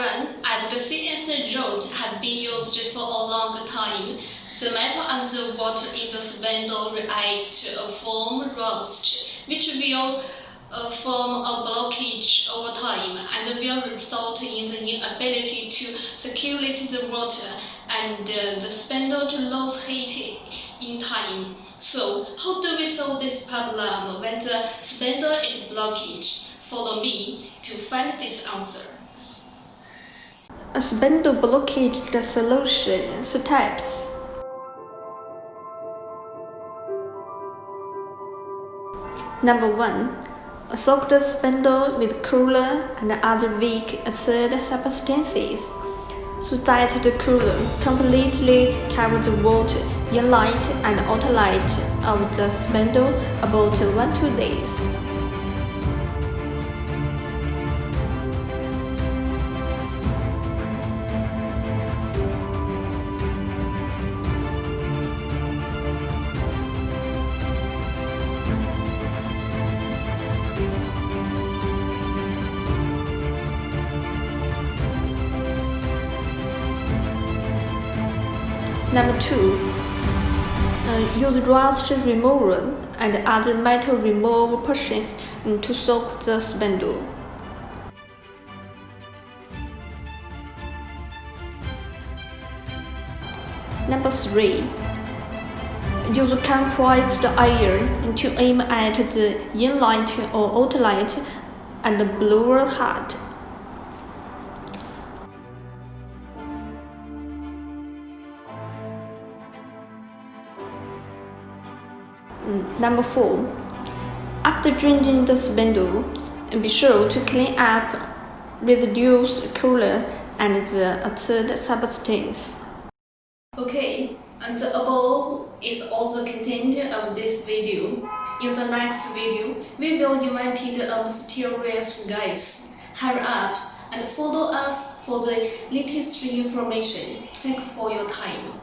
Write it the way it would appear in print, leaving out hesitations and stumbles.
Jinan, as the CNC rod has been used for a long time, the metal and the water in the spindle react to form rust, which will form a blockage over time and will result in the inability to circulate the water and the spindle to lose heat in time. So, how do we solve this problem when the spindle is blocked? Follow me to find this answer. A spindle blockage solution steps. Number 1. Soak the spindle with cooler and other weak acid substances so that the cooler completely covers the water inlet and outlet of the spindle about 1-2 days. Number 2. Use rust remover and other metal removal pushes to soak the spindle. Number 3. Use compressed iron to aim at the inlet or outlet and blow hard. Number 4. After draining the spindle, be sure to clean up residues, cooler, and the acid substance. Okay, and the above is all the content of this video. In the next video, we will invent a mysterious gas. Hurry up and follow us for the latest information. Thanks for your time.